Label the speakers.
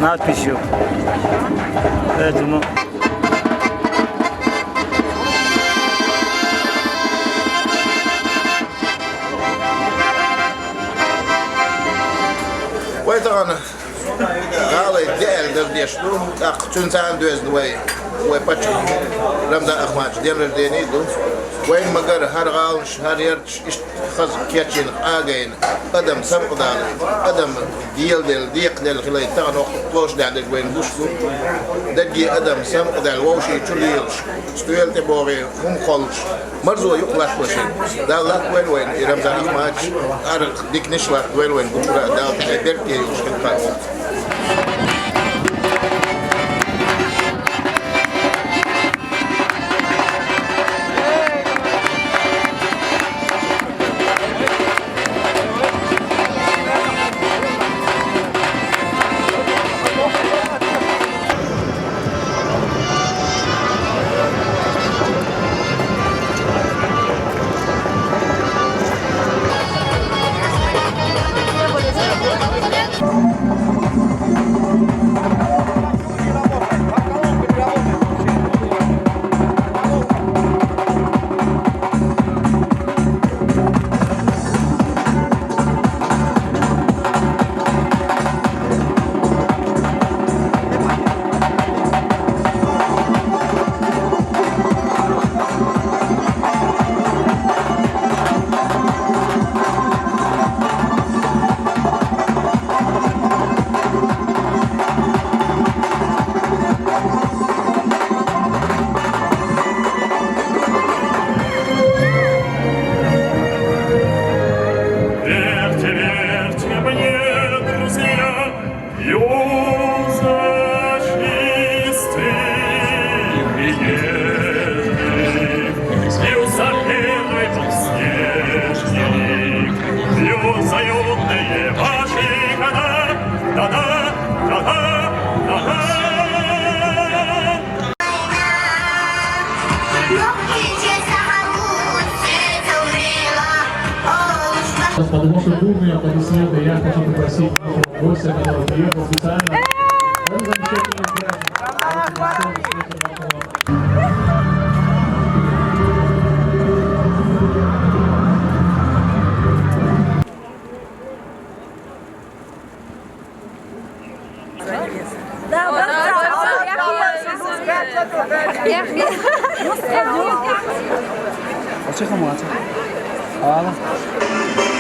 Speaker 1: надписью. Поэтому
Speaker 2: Поэтому Галы дель даздеш, ну, так, цунцан дуэс дуэй, пачу, рамда ахмач, день рождения, ду, وين مقر هرغالش هريرش خز كيتشين آجين قدم سبق دال قدم ديل ديق دل خلي تغنق طوش دال وين بوشكو دجي قدم سبق دال ووشي تشليلش ستويل تبوري هم خلش مرزو يقلش بشين دال لك وين يرمز أحماج أرق ديك نشلك وين بكرة دال تبركي وشكل فات
Speaker 3: Потому что бурные аплодисменты я хочу попросить нашего гостя, который приехал специально. Он замечательно играет.
Speaker 1: цхьамогIa.